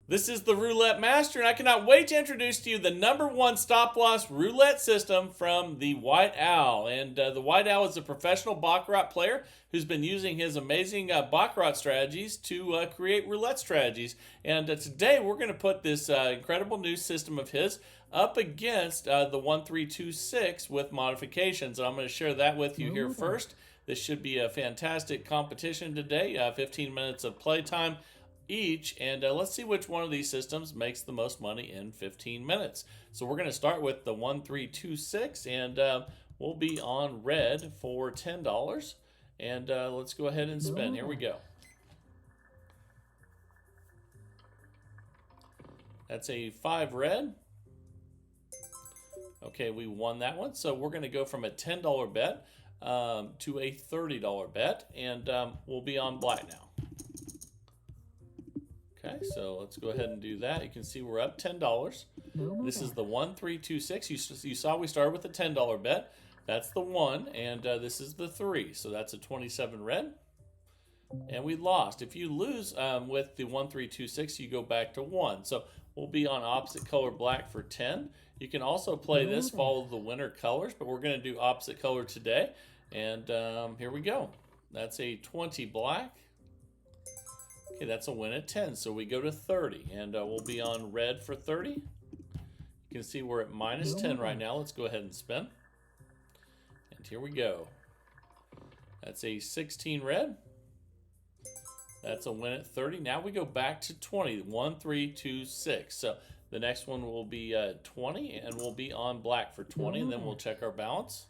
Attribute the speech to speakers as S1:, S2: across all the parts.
S1: This is the Roulette Master, and I cannot wait to introduce to you the #1 stop-loss roulette system from the White Owl. And the White Owl is a professional Baccarat player who's been using his amazing Baccarat strategies to create roulette strategies. And today we're going to put this incredible new system of his up against the 1326 with modifications. And I'm going to share that with you here first. This should be a fantastic competition today, 15 minutes of playtime each, and let's see which one of these systems makes the most money in 15 minutes. So we're going to start with the 1326, and we'll be on red for $10. And let's go ahead and spin. Here we go. That's a 5 red. Okay, we won that one. So we're going to go from a $10 bet to a $30 bet, and we'll be on black now. Okay, so let's go ahead and do that. You can see we're up $10. This is the 1326. You saw we started with a $10 bet. That's the 1, and this is the 3. So that's a 27 red. And we lost. If you lose with the 1326, you go back to 1. So we'll be on opposite color black for 10. You can also play this, follow the winner colors, but we're going to do opposite color today. And here we go. That's a 20 black. Okay, that's a win at 10, so we go to 30, and we'll be on red for 30. You can see we're at minus 10 right now. Let's go ahead and spin. And here we go. That's a 16 red. That's a win at 30. Now we go back to 20, 1, 3, 2, 6. So the next one will be 20, and we'll be on black for 20, and then we'll check our balance.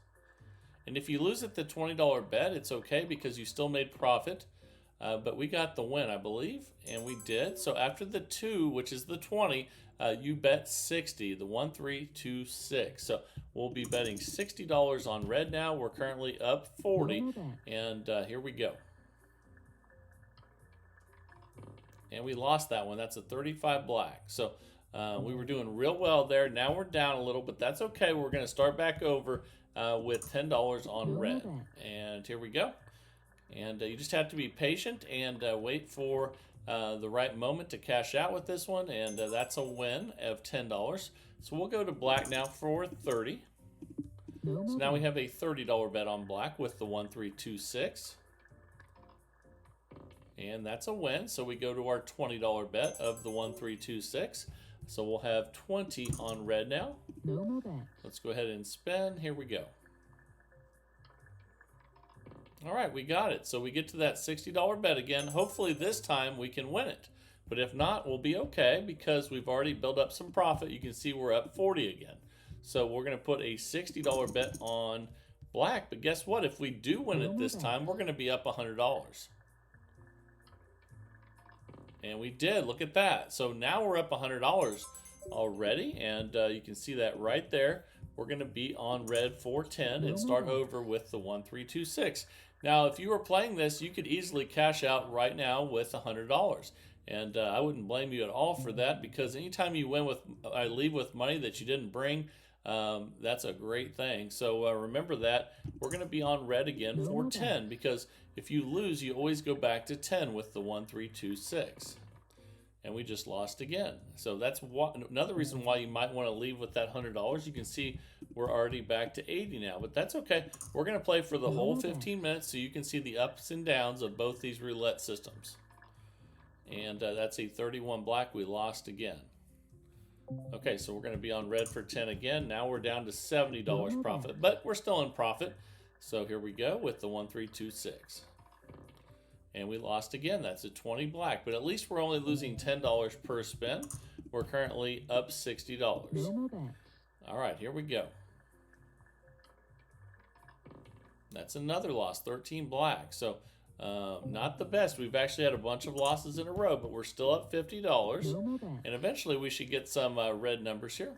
S1: And if you lose at the $20 bet, it's okay because you still made profit. But we got the win, I believe, and we did. So after the 2, which is the 20, you bet 60, the 1326. So we'll be betting $60 on red now. We're currently up 40, and here we go. And we lost that one. That's a 35 black. So we were doing real well there. Now we're down a little, but that's okay. We're going to start back over with $10 on red. And here we go. And you just have to be patient and wait for the right moment to cash out with this one. And that's a win of $10. So we'll go to black now for 30. So now we have a $30 bet on black with the 1326. And that's a win. So we go to our $20 bet of the 1326. So we'll have 20 on red now. Let's go ahead and spin. Here we go. All right, we got it. So we get to that $60 bet again. Hopefully this time we can win it. But if not, we'll be okay because we've already built up some profit. You can see we're up 40 again. So we're going to put a $60 bet on black. But guess what? If we do win it this time, we're going to be up $100. And we did. Look at that. So now we're up $100 already. And you can see that right there. We're going to be on red for 10 and start over with the 1326. Now, if you were playing this, you could easily cash out right now with $100. And I wouldn't blame you at all for that because anytime you leave with money that you didn't bring, that's a great thing. So remember that. We're going to be on red again for 10 because if you lose, you always go back to 10 with the 1326. And we just lost again. So that's another reason why you might want to leave with that $100. You can see we're already back to 80 now, but that's okay. We're going to play for the whole 15 minutes so you can see the ups and downs of both these roulette systems. And that's a 31 black. We lost again. Okay, so we're going to be on red for 10 again. Now we're down to $70 profit, but we're still in profit. So here we go with the 1326. And we lost again. That's a 20 black, but at least we're only losing $10 per spin. We're currently up $60. All right, here we go. That's another loss, 13 black. So not the best. We've actually had a bunch of losses in a row, but we're still up $50. And eventually we should get some red numbers here.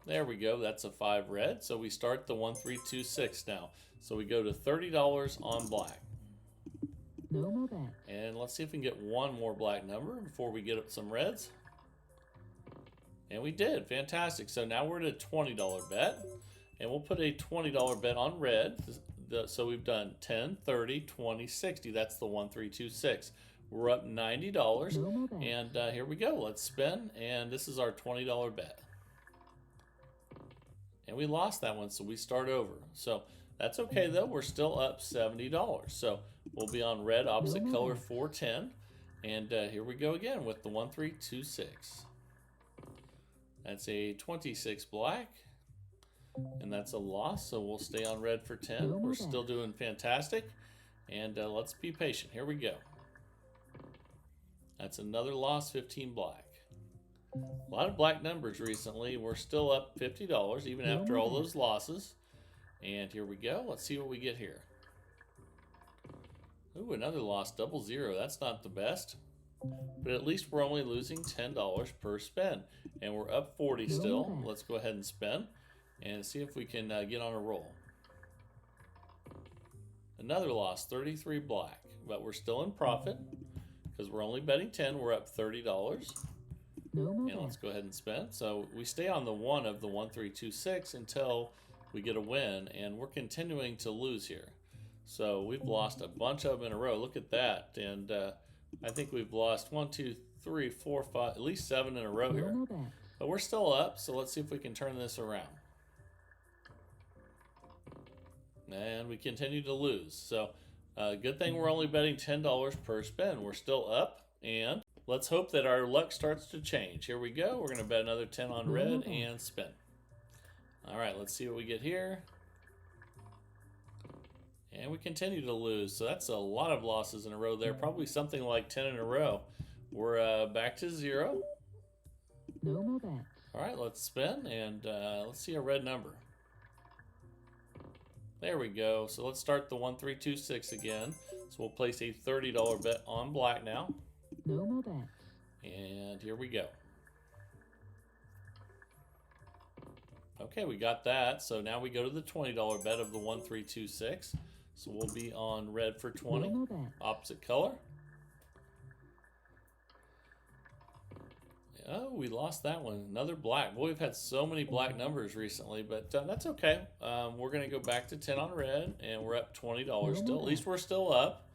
S1: There we go. That's a 5 red. So we start the 1326 now. So we go to $30 on black. And let's see if we can get one more black number before we get some reds. And we did. Fantastic. So now we're at a $20 bet. And we'll put a $20 bet on red. So we've done 10, 30, 20, 60. That's the 1326. We're up $90. And here we go. Let's spin. And this is our $20 bet. And we lost that one, so we start over. So that's okay, though. We're still up $70. So we'll be on red, opposite color, 410. And here we go again with the 1326. That's a 26 black. And that's a loss, so we'll stay on red for 10. We're still doing fantastic. And let's be patient. Here we go. That's another loss, 15 black. A lot of black numbers recently. We're still up $50 even after all those losses. And here we go. Let's see what we get here. Ooh, another loss, 00. That's not the best. But at least we're only losing $10 per spin. And we're up 40 still. Let's go ahead and spin and see if we can get on a roll. Another loss, 33 black. But we're still in profit because we're only betting 10. We're up $30. And let's go ahead and spin. So we stay on the one of the 1326 until we get a win. And we're continuing to lose here. So we've lost a bunch of them in a row. Look at that. And I think we've lost 1, 2, 3, 4, 5, at least 7 in a row here. But we're still up, so let's see if we can turn this around. And we continue to lose. So good thing we're only betting $10 per spin. We're still up, and let's hope that our luck starts to change. Here we go. We're going to bet another 10 on red and spin. All right, let's see what we get here. And we continue to lose, so that's a lot of losses in a row there. Probably something like 10 in a row. We're back to 0. All right, let's spin, and let's see a red number. There we go. So let's start the 1326 again. So we'll place a $30 bet on black now. And here we go. Okay, we got that. So now we go to the $20 bet of the 1326. So we'll be on red for 20, opposite color. Oh, we lost that one. Another black. Boy, we've had so many black numbers recently, but that's okay. We're going to go back to 10 on red, and we're up $20 still. At least we're still up.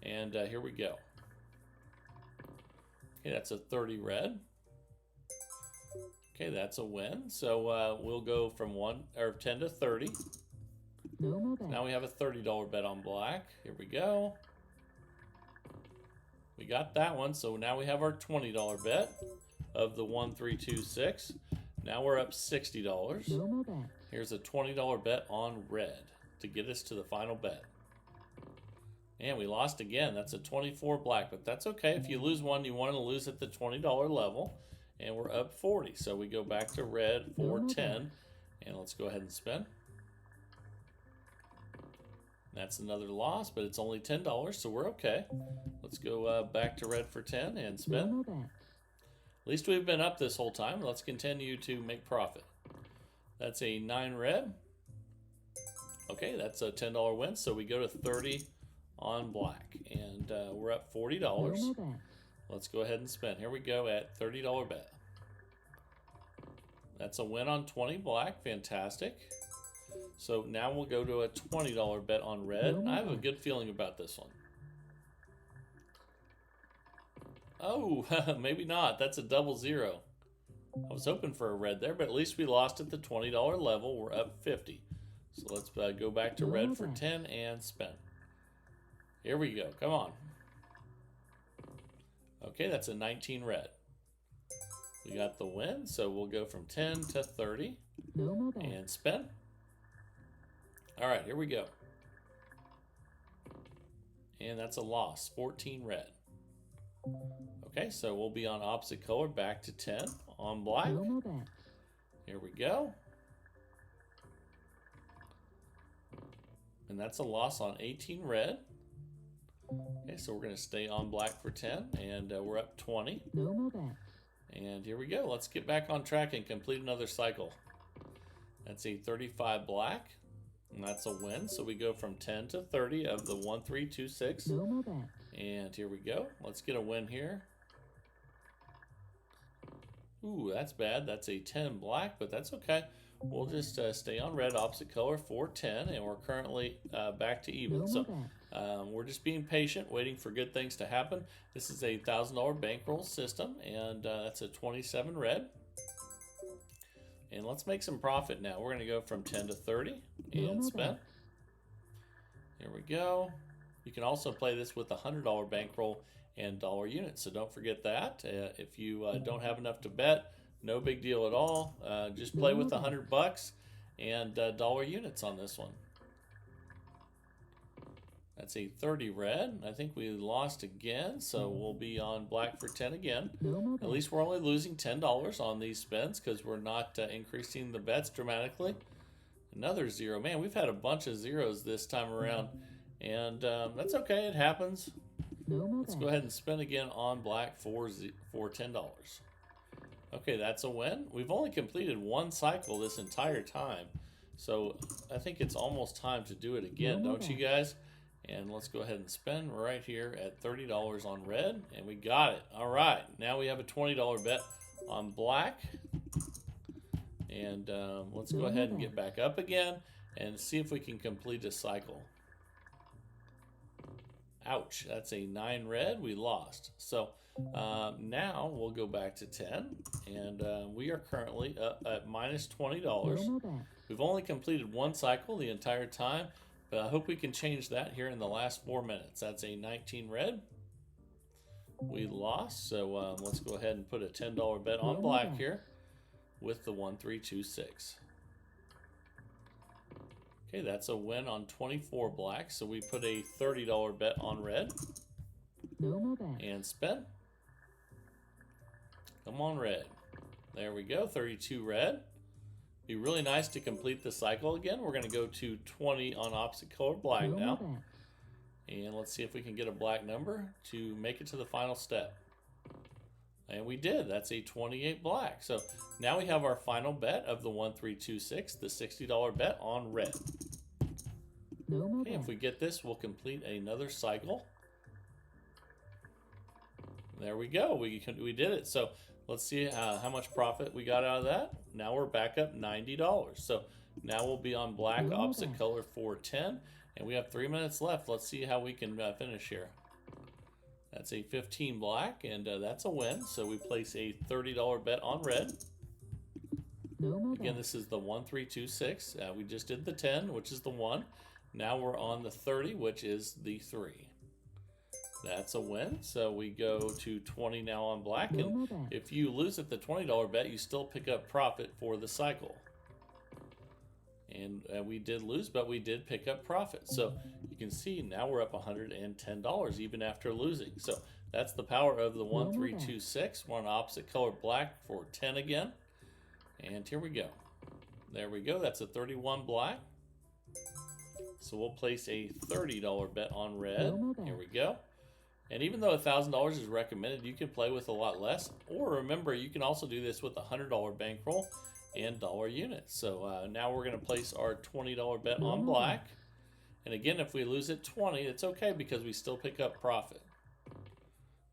S1: And here we go. Okay, that's a 30 red. Okay, that's a win. So we'll go from 10 to 30. Now we have a $30 bet on black. Here we go. We got that one. So now we have our $20 bet of the 1326. Now we're up $60. Here's a $20 bet on red to get us to the final bet. And we lost again. That's a 24 black, but that's okay. If you lose one, you want to lose at the $20 level. And we're up 40. So we go back to red for 10. And let's go ahead and spin. That's another loss, but it's only $10, so we're okay. Let's go back to red for 10 and spin. At least we've been up this whole time. Let's continue to make profit. That's a 9 red. Okay, that's a $10 win, so we go to 30 on black. And we're up $40. Let's go ahead and spin. Here we go at $30 bet. That's a win on 20 black. Fantastic. So now we'll go to a $20 bet on red. I have a good feeling about this one. Oh, maybe not. That's a 00. I was hoping for a red there, but at least we lost at the $20 level. We're up 50. So let's go back to red for 10 and spin. Here we go. Come on. Okay, that's a 19 red. We got the win, so we'll go from 10 to 30 and spin. All right, here we go. And that's a loss, 14 red. Okay, so we'll be on opposite color, back to 10 on black. Here we go. And that's a loss on 18 red. Okay, so we're going to stay on black for 10, and we're up 20. And here we go. Let's get back on track and complete another cycle. That's a 35 black. And that's a win. So we go from 10 to 30 of the 1326. And here we go. Let's get a win here. Ooh, that's bad. That's a 10 black, but that's okay. We'll just stay on red, opposite color, 410, and we're currently back to even. So We're just being patient, waiting for good things to happen. This is a $1,000 bankroll system, and that's a 27 red. And let's make some profit now. We're going to go from 10 to 30 and spend. There we go. You can also play this with a $100 bankroll and dollar units, so don't forget that. If you don't have enough to bet, no big deal at all. Just play with $100 and dollar units on this one. That's a 30 red. I think we lost again, so we'll be on black for 10 again. At least we're only losing $10 on these spins because we're not increasing the bets dramatically. Another zero. Man, we've had a bunch of zeros this time around, and that's okay. It happens. Let's go ahead and spin again on black for $10. Okay, that's a win. We've only completed one cycle this entire time, so I think it's almost time to do it again, don't you guys? And let's go ahead and spin right here at $30 on red, and we got it. All right, now we have a $20 bet on black. And let's go ahead and get back up again and see if we can complete a cycle. Ouch, that's a 9 red. We lost. So now we'll go back to 10, and we are currently up at minus $20. We've only completed one cycle the entire time, but I hope we can change that here in the last 4 minutes. That's a 19 red. We lost, so let's go ahead and put a $10 bet on black here with the 1326. Okay, that's a win on 24 black, so we put a $30 bet on red. And spin. Come on, red. There we go, 32 red. Be really nice to complete the cycle again. We're going to go to 20 on opposite color black now. And let's see if we can get a black number to make it to the final step. And we did. That's a 28 black. So now we have our final bet of the 1326, the $60 bet on red. Okay, if we get this, we'll complete another cycle. There we go. We did it. So let's see how much profit we got out of that. Now we're back up $90. So now we'll be on black opposite color for 10. And we have 3 minutes left. Let's see how we can finish here. That's a 15 black, and that's a win. So we place a $30 bet on red. Again, this is the 1326. We just did the 10, which is the 1. Now we're on the 30, which is the 3. That's a win. So we go to 20 now on black. And if you lose at the $20 bet, you still pick up profit for the cycle. And we did lose, but we did pick up profit. So you can see now we're up $110 even after losing. So that's the power of the 1326. We're on opposite color black for 10 again. And here we go. There we go. That's a 31 black. So we'll place a $30 bet on red. Here we go. And even though $1,000 is recommended, you can play with a lot less. Or remember, you can also do this with a $100 bankroll and dollar units. So now we're going to place our $20 bet on black. And again, if we lose at 20, it's okay because we still pick up profit.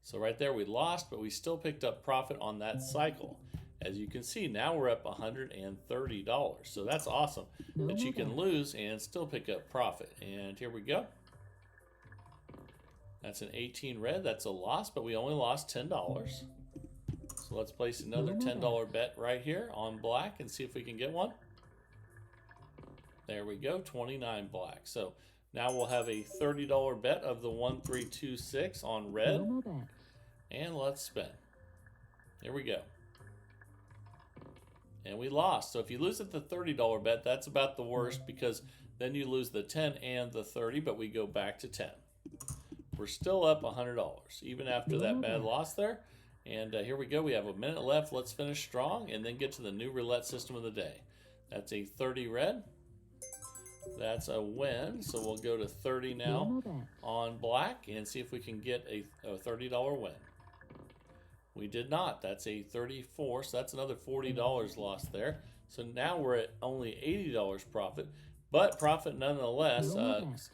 S1: So right there we lost, but we still picked up profit on that cycle. As you can see, now we're up $130. So that's awesome that you can lose and still pick up profit. And here we go. That's an 18 red. That's a loss, but we only lost $10. So let's place another $10 bet right here on black and see if we can get one. There we go, 29 black. So now we'll have a $30 bet of the 1326 on red. And let's spin. Here we go. And we lost. So if you lose at the $30 bet, that's about the worst because then you lose the 10 and the 30, but we go back to 10. We're still up $100, even after that bad loss there. And here we go. We have a minute left. Let's finish strong and then get to the new roulette system of the day. That's a 30 red. That's a win. So we'll go to 30 now on black and see if we can get a $30 win. We did not. That's a 34. So that's another $40 lost there. So now we're at only $80 profit. But profit nonetheless.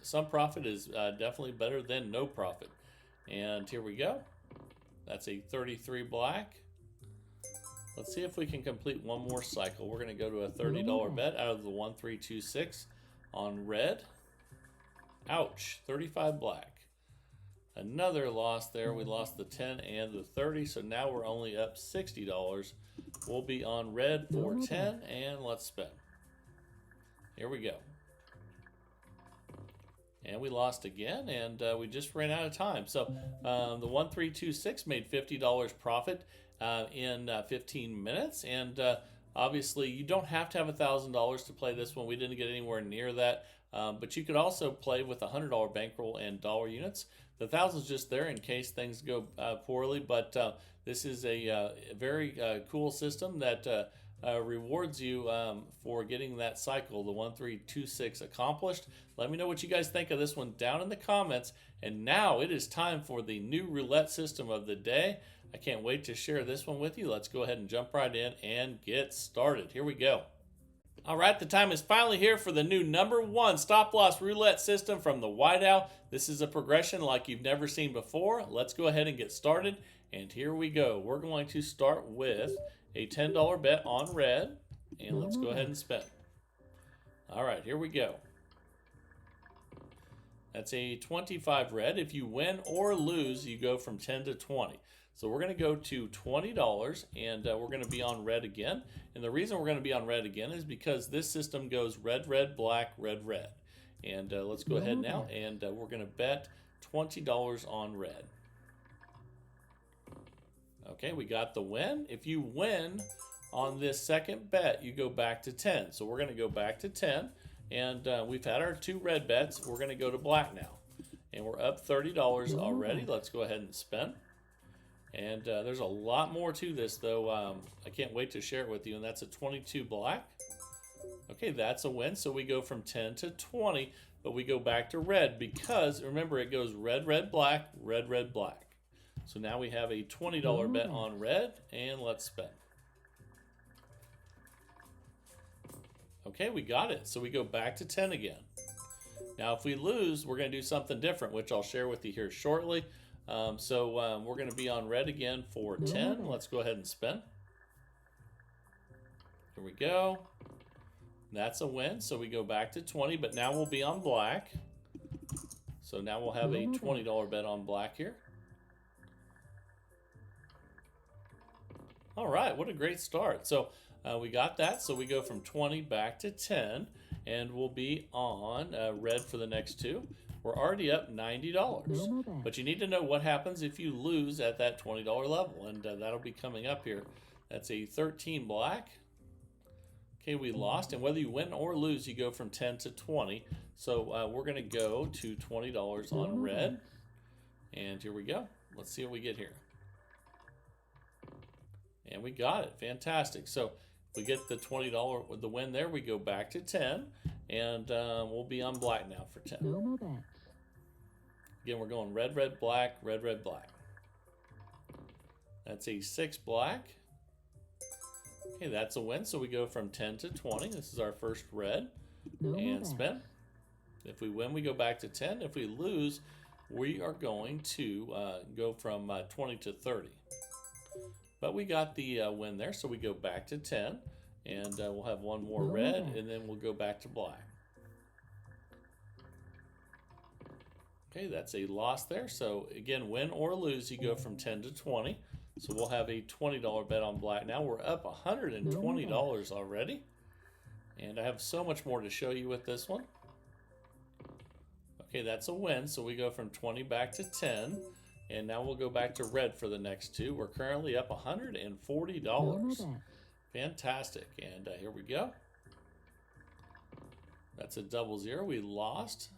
S1: Some profit is definitely better than no profit. And here we go. That's a 33 black. Let's see if we can complete one more cycle. We're going to go to a $30 bet out of the 1326 on red. Ouch, 35 black. Another loss there. We lost the 10 and the 30, so now we're only up $60. We'll be on red for 10, and let's spin. Here we go. And we lost again, and we just ran out of time. So the 1326 made $50 profit in 15 minutes, and obviously you don't have to have $1,000 to play this one. We didn't get anywhere near that, but you could also play with $100 bankroll and dollar units. The 1,000's just there in case things go poorly, but this is a very cool system that rewards you for getting that cycle, the 1326, accomplished. Let me know what you guys think of this one down in the comments. And now it is time for the new roulette system of the day. I can't wait to share this one with you. Let's go ahead and jump right in and get started. Here we go. All right, the time is finally here for the new #1 stop-loss roulette system from the White Owl. This is a progression like you've never seen before. Let's go ahead and get started. And here we go. We're going to start with a $10 bet on red. And let's go ahead and spin. All right, here we go. That's a 25 red. If you win or lose, you go from 10 to 20. So we're going to go to $20, and we're going to be on red again. And the reason we're going to be on red again is because this system goes red, red, black, red, red. And let's go ahead now, and we're going to bet $20 on red. Okay, we got the win. If you win on this second bet, you go back to 10. So we're going to go back to 10, and we've had our 2 red bets. We're going to go to black now. And we're up $30 already. Let's go ahead and spin. And there's a lot more to this, though. I can't wait to share it with you. And that's a 22 black. Okay, that's a win. So we go from 10 to 20, but we go back to red because, remember, it goes red, red, black, red, red, black. So now we have a $20 bet on red, and let's spin. Okay, we got it. So we go back to 10 again. Now, if we lose, we're going to do something different, which I'll share with you here shortly. We're going to be on red again for 10. Let's go ahead and spin. Here we go. That's a win. So we go back to 20, but now we'll be on black. So now we'll have a $20 bet on black here. All right, what a great start. So we got that. So we go from 20 back to 10, and we'll be on red for the next 2. We're already up $90. But you need to know what happens if you lose at that $20 level, and that'll be coming up here. That's a 13 black. Okay, we lost, and whether you win or lose, you go from 10 to 20. So we're going to go to $20 on red. And here we go. Let's see what we get here. And we got it. Fantastic. So if we get the $20 with the win there, we go back to 10, and we'll be on black now for 10. No more bets. Again, we're going red, red, black, red, red, black. That's a 6 black. Okay, that's a win. So we go from 10 to 20. This is our first red. And spin. If we win, we go back to 10. If we lose, we are going to go from 20 to 30. But we got the win there, so we go back to 10. And we'll have one more red, and then we'll go back to black. Okay, that's a loss there. So again, win or lose, you go from 10 to 20. So we'll have a $20 bet on black. Now we're up $120 already. And I have so much more to show you with this one. Okay, that's a win. So we go from 20 back to 10. And now we'll go back to red for the next 2. We're currently up $140. Fantastic. And here we go. That's a 00. We lost.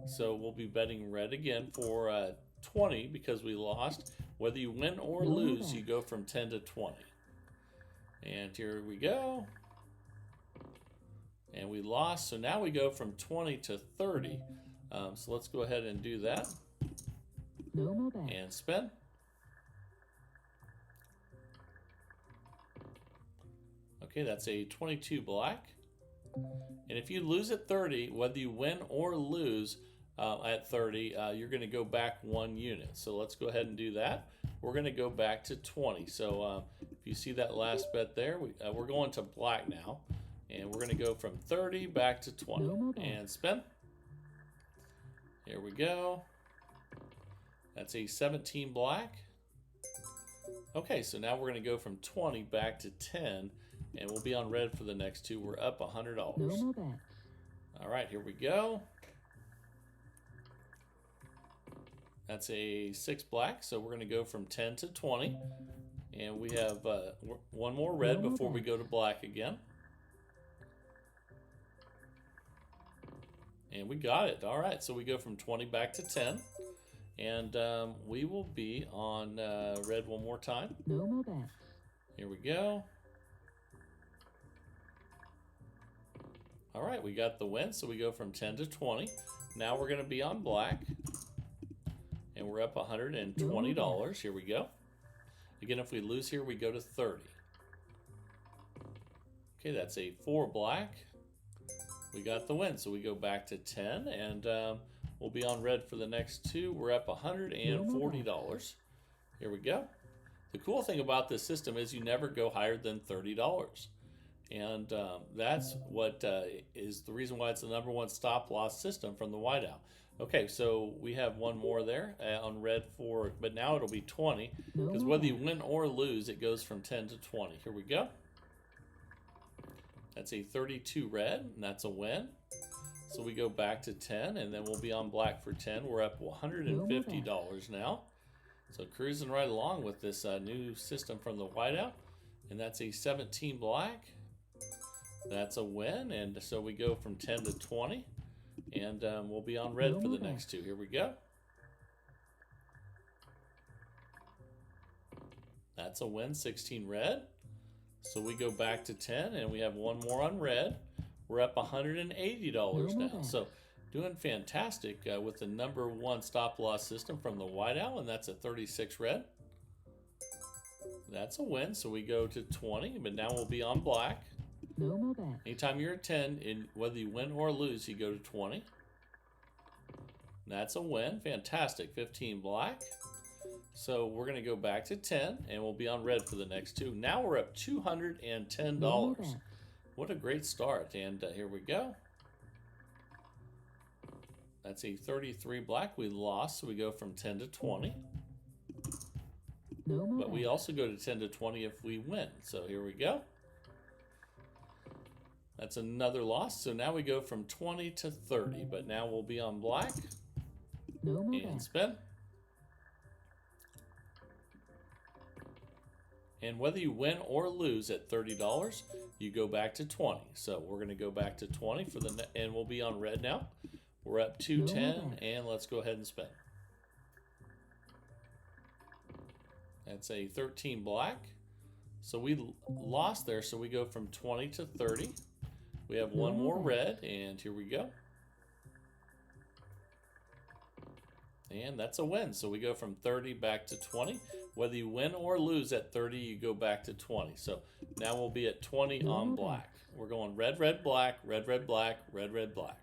S1: So we'll be betting red again for 20 because we lost. Whether you win or lose, you go from 10 to 20. And here we go. And we lost. So now we go from 20 to 30. So let's go ahead and do that. And spin. Okay, that's a 22 black. And if you lose at 30, whether you win or lose at 30, you're going to go back 1 unit. So let's go ahead and do that. We're going to go back to 20. So if you see that last bet there, we're going to black now. And we're going to go from 30 back to 20. And spin. Here we go. That's a 17 black. Okay, so now we're going to go from 20 back to 10, and we'll be on red for the next two. We're up $100.
S2: No more bets.
S1: All right, here we go. That's a 6 black, so we're going to go from 10 to 20. And we have one more red before we go to black again. And we got it. All right, so we go from 20 back to 10. And we will be on red one more time.
S2: No more bets.
S1: Here we go. All right, we got the win, so we go from 10 to 20. Now we're going to be on black. And we're up $120. Here we go. Again, if we lose here, we go to 30. Okay, that's a 4 black. We got the win, so we go back to 10, and we'll be on red for the next two. We're up $140. Here we go. The cool thing about this system is you never go higher than $30. And that's what is the reason why it's the #1 stop loss system from the whiteout. Okay, so we have one more there on red for, but now it'll be 20, because whether you win or lose, it goes from 10 to 20. Here we go. That's a 32 red, and that's a win. So we go back to 10, and then we'll be on black for 10. We're up $150 now. So cruising right along with this new system from the whiteout. And that's a 17 black. That's a win, and so we go from 10 to 20. And we'll be on red for the next two. Here we go. That's a win, 16 red. So we go back to 10, and we have one more on red. We're up $180 now. So doing fantastic with the #1 stop loss system from the whiteout, and that's a 36 red. That's a win, so we go to 20, but now we'll be on black.
S2: No more bets.
S1: Anytime you're at 10, and whether you win or lose, you go to 20. That's a win. Fantastic. 15 black. So we're going to go back to 10, and we'll be on red for the next two. Now we're up $210. What a great start. And here we go. That's a 33 black. We lost, so we go from 10 to 20. But we also go to 10 to 20 if we win. So here we go. That's another loss. So now we go from 20 to 30. But now we'll be on black. And spin. And whether you win or lose at $30, you go back to 20. So we're going to go back to 20 for the and we'll be on red now. We're up 210, and let's go ahead and spin. That's a 13 black. So we lost there, so we go from 20 to 30. We have one more red, and here we go. And that's a win. So we go from 30 back to 20. Whether you win or lose at 30, you go back to 20. So now we'll be at 20 on black. We're going red, red, black, red, red, black, red, red, black.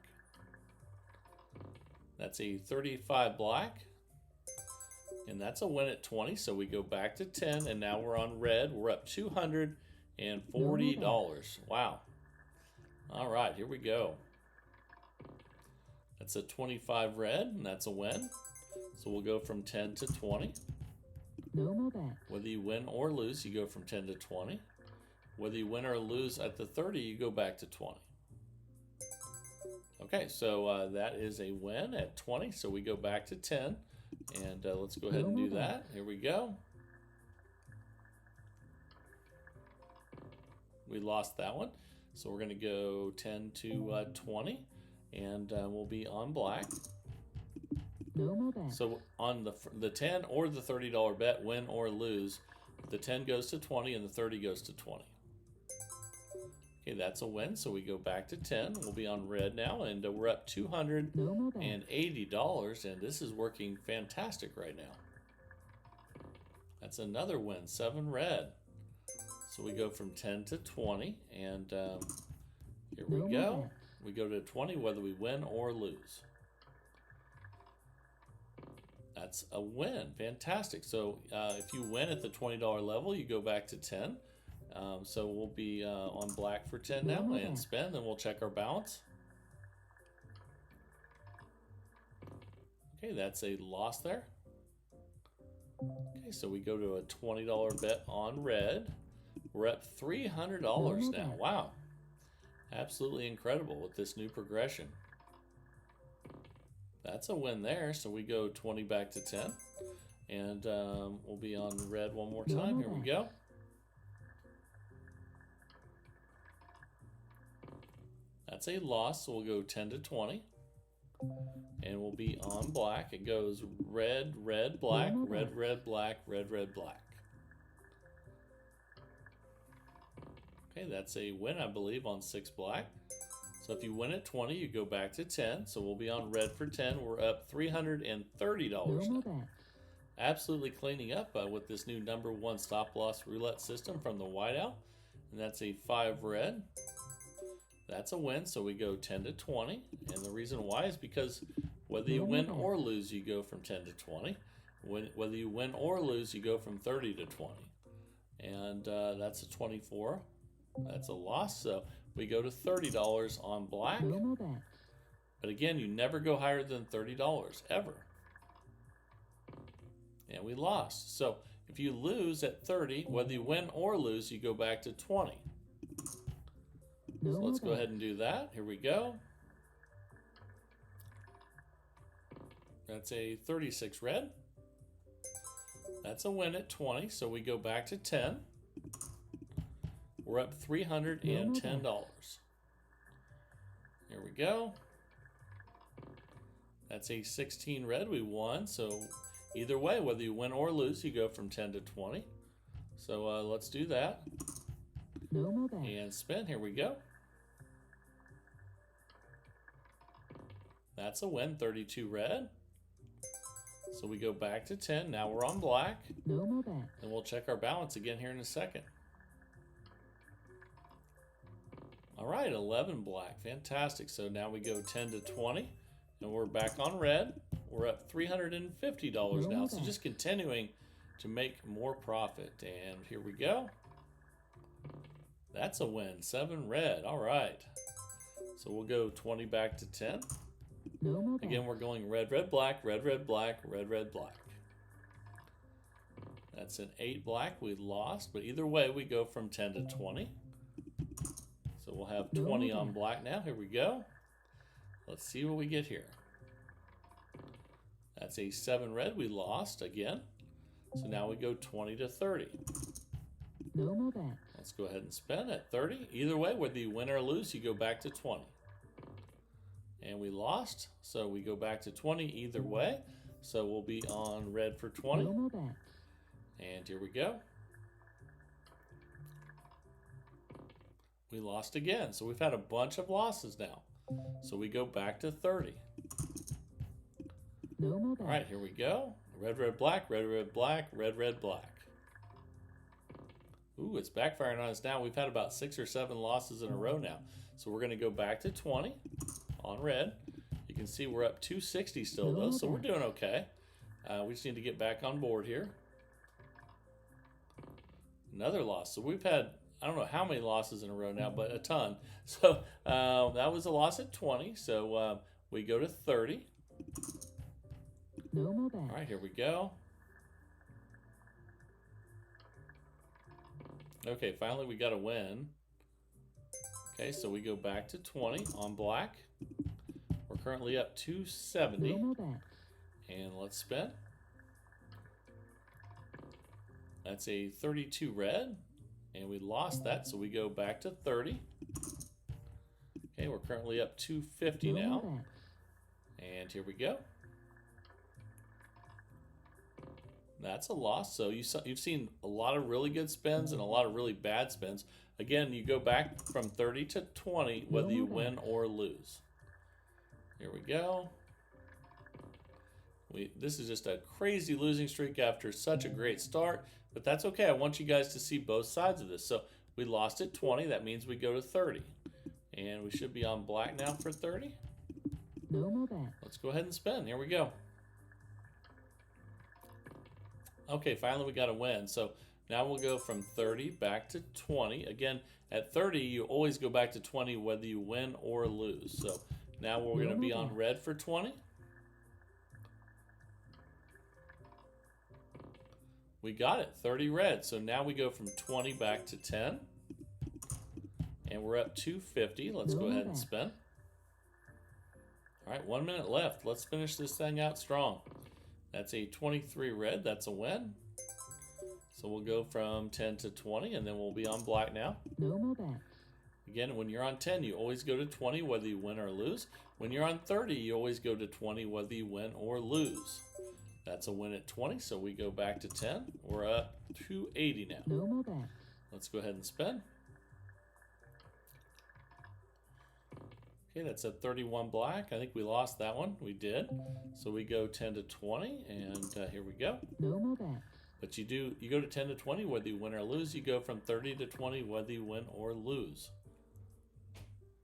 S1: That's a 35 black. And that's a win at 20. So we go back to 10, and now we're on red. We're up $240. Wow. All right, here we go. That's a 25 red, and that's a win. So we'll go from 10 to 20.
S2: No more bets.
S1: Whether you win or lose, you go from 10 to 20. Whether you win or lose at the 30, you go back to 20. Okay, so that is a win at 20. So we go back to 10. And let's go ahead and do that. Here we go. We lost that one. So we're going to go 10 to 20. And we'll be on black.
S2: No more bets.
S1: So on the 10 or the $30 bet, win or lose, the 10 goes to 20 and the 30 goes to 20. Okay, that's a win. So we go back to 10. We'll be on red now, and we're up $280, and this is working fantastic right now. That's another win, 7 red. So we go from 10 to 20, and here we go. We go to 20 whether we win or lose. That's a win. Fantastic. So if you win at the $20 level, you go back to 10. So we'll be on black for 10 now and spin. Then we'll check our balance. Okay, that's a loss there. Okay, so we go to a $20 bet on red. We're up $300 now. Wow. Absolutely incredible with this new progression. That's a win there. So we go 20 back to 10. And we'll be on red one more time. Here we go. That's a loss, so we'll go 10 to 20. And we'll be on black. It goes red, red, black, red, red, black, red, red, black. Okay, that's a win, I believe, on 6 black. So if you win at 20, you go back to 10. So we'll be on red for 10. We're up $330 now. Absolutely cleaning up with this new #1 stop-loss roulette system from the whiteout. And that's a 5 red. That's a win, so we go 10 to 20. And the reason why is because whether you win or lose, you go from 10 to 20. Whether you win or lose, you go from 30 to 20. And that's a 24. That's a loss, so we go to $30 on black. But again, you never go higher than $30, ever. And we lost. So if you lose at 30, whether you win or lose, you go back to 20. So let's go ahead and do that. Here we go. That's a 36 red. That's a win at 20, so we go back to 10. We're up $310. Here we go. That's a 16 red. We won, so either way, whether you win or lose, you go from 10 to 20. So let's do that. And spin. Here we go. That's a win, 32 red. So we go back to 10. Now we're on black. And we'll check our balance again here in a second. All right, 11 black. Fantastic. So now we go 10 to 20. And we're back on red. We're up $350 now. So just continuing to make more profit. And here we go. That's a win, 7 red. All right. So we'll go 20 back to 10. Again, we're going red, red, black, red, red, black, red, red, black. That's an 8 black. We lost, but either way, we go from 10 to 20. So we'll have 20 on black now. Here we go. Let's see what we get here. That's a 7 red. We lost again. So now we go 20 to 30. Let's go ahead and spin at 30. Either way, whether you win or lose, you go back to 20. And we lost, so we go back to 20 either way. So we'll be on red for 20. And here we go. We lost again, so we've had a bunch of losses now. So we go back to 30. All right, here we go. Red, red, black, red, red, black, red, red, black. Ooh, it's backfiring on us now. We've had about 6 or 7 losses in a row now. So we're going to go back to 20 on red. You can see we're up 260 still though, so we're doing okay. We just need to get back on board here. Another loss. So we've had, I don't know how many losses in a row now, but a ton. So that was a loss at 20. So we go to 30. All right, here we go. Okay, finally we got a win. Okay, so we go back to 20 on black. We're currently up 270. And let's spin. That's a 32 red. And we lost that, so we go back to 30. Okay, we're currently up 250 now. And here we go. That's a loss. So you've seen a lot of really good spins and a lot of really bad spins. Again, you go back from 30 to 20, whether you win or lose. Here we go. This is just a crazy losing streak after such a great start, but that's okay. I want you guys to see both sides of this. So we lost at 20. That means we go to 30. And we should be on black now for 30. Let's go ahead and spin. Here we go. Okay, finally we got a win. So now we'll go from 30 back to 20. Again, at 30, you always go back to 20 whether you win or lose. So now we're going to be on red for 20. We got it, 30 red. So now we go from 20 back to 10. And we're up 250. Let's go ahead and spin. All right, 1 minute left. Let's finish this thing out strong. That's a 23 red. That's a win. So we'll go from 10 to 20, and then we'll be on black now.
S2: No more bets.
S1: Again, when you're on 10, you always go to 20 whether you win or lose. When you're on 30, you always go to 20 whether you win or lose. That's a win at 20, so we go back to 10. We're up 280 now.
S2: No more bets.
S1: Let's go ahead and spin. Okay, that's at 31 black. I think we lost that one. We did. So we go 10 to 20, and here we go.
S2: No more bets.
S1: But you go to 10 to 20 whether you win or lose. You go from 30 to 20 whether you win or lose.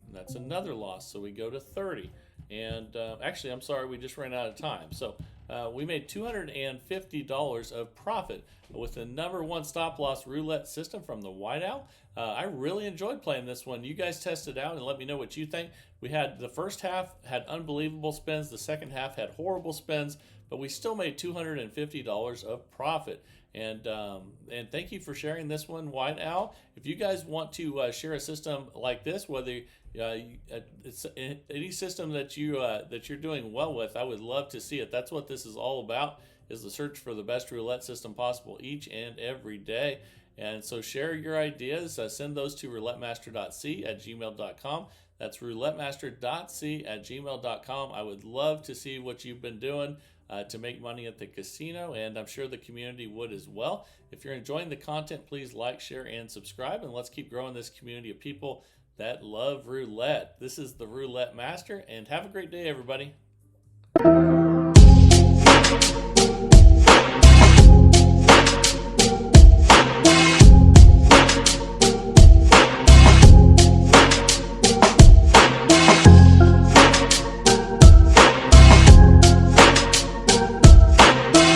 S1: And that's another loss. So we go to 30. And actually, I'm sorry, we just ran out of time. So we made $250 of profit with the #1 stop loss roulette system from the White Owl. I really enjoyed playing this one. You guys test it out and let me know what you think. We had the first half had unbelievable spins. The second half had horrible spins, but we still made $250 of profit. And thank you for sharing this one, White Owl. If you guys want to share a system like this, whether it's any system that you're doing well with, I would love to see it. That's what this is all about, is the search for the best roulette system possible each and every day. And so share your ideas. Send those to roulettemaster.c@gmail.com. That's roulettemaster.c@gmail.com. I would love to see what you've been doing to make money at the casino, and I'm sure the community would as well. If you're enjoying the content, please like, share, and subscribe, and let's keep growing this community of people that love roulette. This is the Roulette Master, and have a great day, everybody.